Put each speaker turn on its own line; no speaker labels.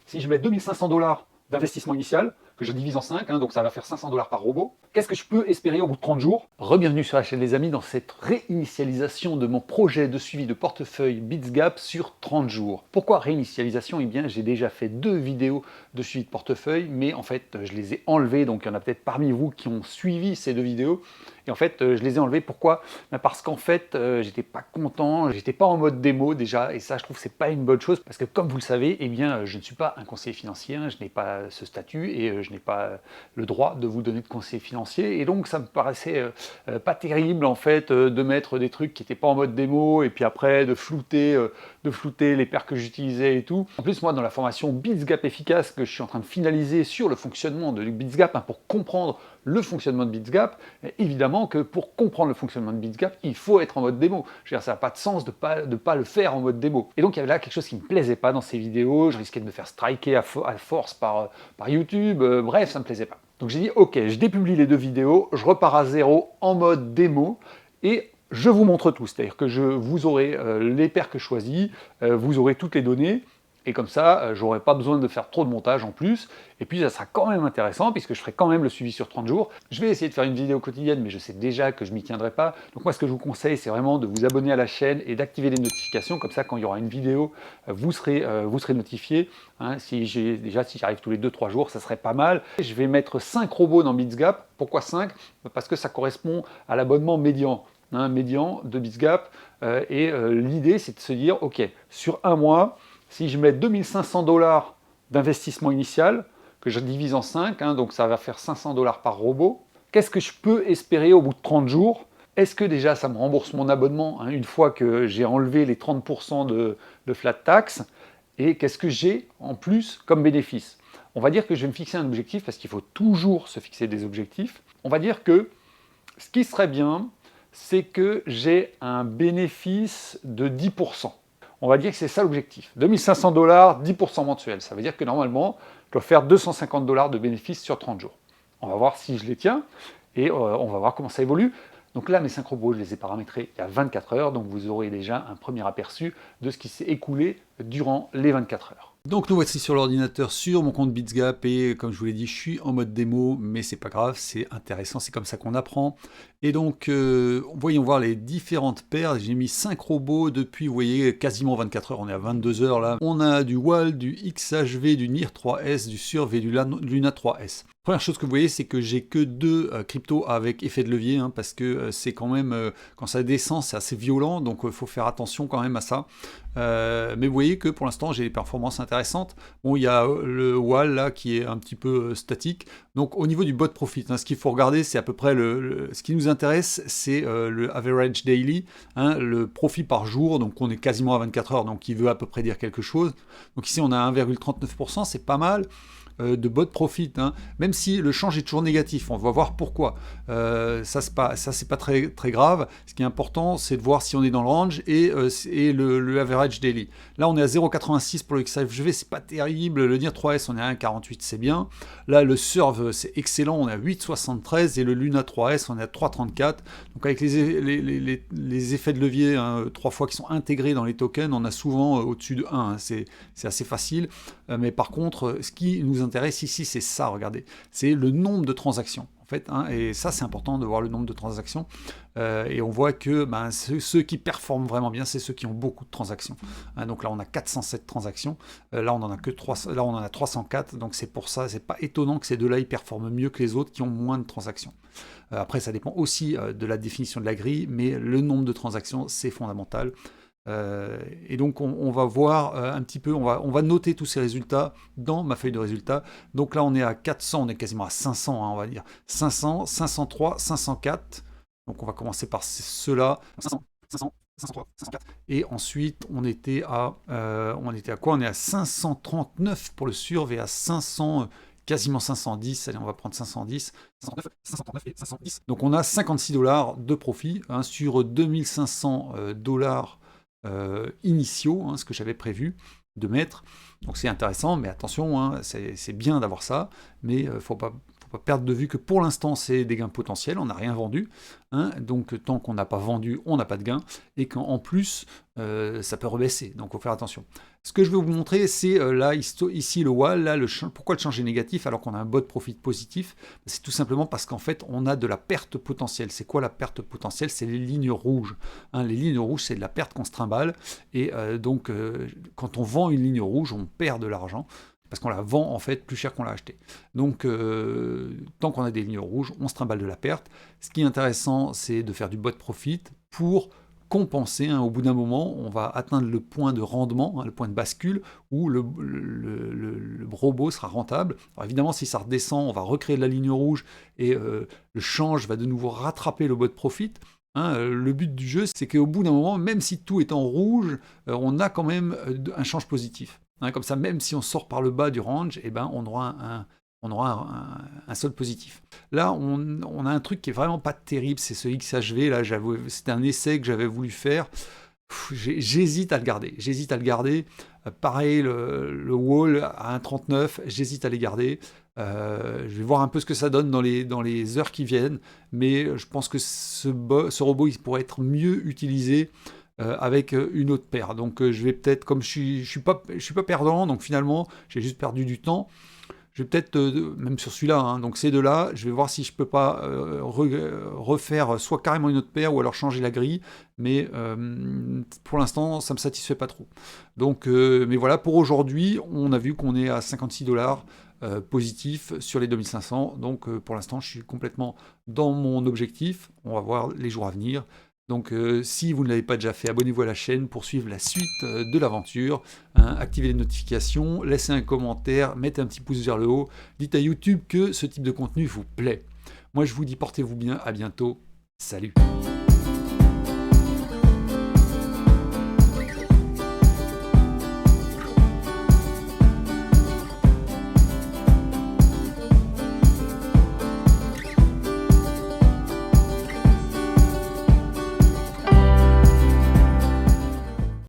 Si je mets 2500 $ d'investissement initial, que je divise en 5, donc ça va faire 500 $ par robot, qu'est-ce que je peux espérer au bout de 30 jours? Re-bienvenue sur la chaîne les amis dans cette réinitialisation de mon projet de suivi de portefeuille BitsGap sur 30 jours. Pourquoi réinitialisation? Eh bien j'ai déjà fait 2 vidéos de suivi de portefeuille, mais en fait je les ai enlevées, donc il y en a peut-être parmi vous qui ont suivi ces 2 vidéos, et en fait je les ai enlevées. Pourquoi? Parce qu'en fait j'étais pas content, j'étais pas en mode démo déjà, et ça je trouve que c'est pas une bonne chose, parce que comme vous le savez, eh bien je ne suis pas un conseiller financier, je n'ai pas ce statut, et je n'ai pas le droit de vous donner de conseiller financier, et donc ça me paraissait pas terrible en fait de mettre des trucs qui n'étaient pas en mode démo, et puis après de flouter les paires que j'utilisais et tout. En plus moi dans la formation BitsGap efficace que je suis en train de finaliser sur le fonctionnement de BitsGap, pour comprendre le fonctionnement de BitsGap, évidemment que pour comprendre le fonctionnement de BitsGap, il faut être en mode démo. Je veux dire, ça n'a pas de sens de pas le faire en mode démo. Et donc il y avait là quelque chose qui ne me plaisait pas dans ces vidéos, je risquais de me faire striker à force par YouTube, bref, ça ne me plaisait pas. Donc j'ai dit, ok, je dépublie les 2 vidéos, je repars à zéro en mode démo, et je vous montre tout. C'est-à-dire que vous aurez les paires que je choisis, vous aurez toutes les données, et comme ça, j'aurai pas besoin de faire trop de montage en plus, et puis ça sera quand même intéressant, puisque je ferai quand même le suivi sur 30 jours. Je vais essayer de faire une vidéo quotidienne, mais je sais déjà que je m'y tiendrai pas. Donc moi, ce que je vous conseille, c'est vraiment de vous abonner à la chaîne et d'activer les notifications, comme ça, quand il y aura une vidéo, vous serez notifié. Si j'arrive tous les 2-3 jours, ça serait pas mal. Je vais mettre 5 robots dans BitsGap. Pourquoi 5? Parce que ça correspond à l'abonnement médian. Médian de BitsGap, l'idée c'est de se dire, ok, sur un mois, si je mets 2500 $ d'investissement initial, que je divise en 5, donc ça va faire 500 $ par robot, qu'est-ce que je peux espérer au bout de 30 jours? Est-ce que déjà ça me rembourse mon abonnement une fois que j'ai enlevé les 30% de flat tax? Et qu'est-ce que j'ai en plus comme bénéfice? On va dire que je vais me fixer un objectif, parce qu'il faut toujours se fixer des objectifs. On va dire que ce qui serait bien, c'est que j'ai un bénéfice de 10%. On va dire que c'est ça l'objectif. 2500 $, 10% mensuel. Ça veut dire que normalement, je dois faire 250 $ de bénéfices sur 30 jours. On va voir si je les tiens, et on va voir comment ça évolue. Donc là, mes 5 robots, je les ai paramétrés il y a 24 heures, donc vous aurez déjà un premier aperçu de ce qui s'est écoulé durant les 24 heures. Donc nous voici sur l'ordinateur, sur mon compte BitsGap, et comme je vous l'ai dit, je suis en mode démo, mais c'est pas grave, c'est intéressant, c'est comme ça qu'on apprend. Et donc, voyons voir les différentes paires. J'ai mis 5 robots depuis, vous voyez, quasiment 24 heures, on est à 22 heures là. On a du WAL, du XHV, du NIR 3S, du Surv et du Luna 3S. Première chose que vous voyez, c'est que j'ai que 2 cryptos avec effet de levier, parce que c'est quand même, quand ça descend, c'est assez violent, donc il faut faire attention quand même à ça. Mais vous voyez que pour l'instant, j'ai des performances intéressantes. Bon, il y a le WAL là qui est un petit peu statique. Donc au niveau du bot profit, ce qu'il faut regarder, c'est à peu près ce qui nous intéresse, c'est le average daily, le profit par jour. Donc on est quasiment à 24 heures, donc il veut à peu près dire quelque chose. Donc ici on a 1,39%, c'est pas mal. De bot profit, même si le change est toujours négatif, on va voir pourquoi. Ça c'est pas très, très grave. Ce qui est important, c'est de voir si on est dans le range, et le average daily. Là on est à 0,86 pour le XFV, c'est pas terrible. Le NIR 3S on est à 1,48, c'est bien. Là le Surv c'est excellent, on est à 8,73, et le Luna 3S on est à 3,34. Donc avec les effets de levier 3 fois qui sont intégrés dans les tokens, on a souvent au-dessus de 1, c'est assez facile. Mais par contre, ce qui nous intéresse ici, c'est ça, regardez, c'est le nombre de transactions. En fait, et ça c'est important de voir le nombre de transactions, et on voit que ceux qui performent vraiment bien, c'est ceux qui ont beaucoup de transactions. Donc là on a 407 transactions, là on en a que 300, là on en a 304, donc c'est pour ça, c'est pas étonnant que ces deux-là ils performent mieux que les autres qui ont moins de transactions. Après ça dépend aussi de la définition de la grille, mais le nombre de transactions c'est fondamental. Et donc on va voir un petit peu, on va noter tous ces résultats dans ma feuille de résultats. Donc là on est à 400, on est quasiment à 500, on va dire 500, 503, 504. Donc on va commencer par ceux-là, 500, 500, 503, 504. Et ensuite on était à quoi? On est à 539 pour le Surv, et à 500, quasiment 510, allez on va prendre 510, 509, 539 et 510. Donc on a 56 $ de profit sur 2500 $ initiaux, ce que j'avais prévu de mettre. Donc c'est intéressant, mais attention, c'est bien d'avoir ça, mais il ne faut pas perdre de vue que pour l'instant c'est des gains potentiels, on n'a rien vendu, donc tant qu'on n'a pas vendu, on n'a pas de gain, et qu'en plus ça peut rebaisser, donc il faut faire attention. Ce que je vais vous montrer, c'est là, ici le wall, là, pourquoi le change est négatif alors qu'on a un bot profit positif? C'est tout simplement parce qu'en fait, on a de la perte potentielle. C'est quoi la perte potentielle? C'est les lignes rouges. Hein, les lignes rouges, c'est de la perte qu'on se trimballe. Et donc, quand on vend une ligne rouge, on perd de l'argent parce qu'on la vend en fait plus cher qu'on l'a acheté. Donc, tant qu'on a des lignes rouges, on se trimballe de la perte. Ce qui est intéressant, c'est de faire du bot profit pour compenser. Hein, au bout d'un moment, on va atteindre le point de rendement, hein, le point de bascule, où le robot sera rentable. Alors évidemment, si ça redescend, on va recréer de la ligne rouge et le change va de nouveau rattraper le bot profit. Hein, le but du jeu, c'est qu'au bout d'un moment, même si tout est en rouge, on a quand même un change positif. Hein, comme ça, même si on sort par le bas du range, eh ben, on aura un solde positif. Là, on a un truc qui est vraiment pas terrible, c'est ce XHV. Là, c'était un essai que j'avais voulu faire. J'hésite à le garder. Pareil, le wall à 1,39, j'hésite à les garder. Je vais voir un peu ce que ça donne dans les heures qui viennent, mais je pense que ce robot, il pourrait être mieux utilisé avec une autre paire. Donc je vais peut-être, comme je suis pas perdant, donc finalement, j'ai juste perdu du temps. Je vais peut-être, même sur celui-là, hein, donc ces deux-là, je vais voir si je peux pas refaire soit carrément une autre paire ou alors changer la grille, mais pour l'instant, ça me satisfait pas trop. Donc, mais voilà, pour aujourd'hui, on a vu qu'on est à 56$ positif sur les 2500, donc pour l'instant, je suis complètement dans mon objectif. On va voir les jours à venir. Donc si vous ne l'avez pas déjà fait, abonnez-vous à la chaîne pour suivre la suite de l'aventure. Hein, activez les notifications, laissez un commentaire, mettez un petit pouce vers le haut. Dites à YouTube que ce type de contenu vous plaît. Moi je vous dis portez-vous bien, à bientôt. Salut!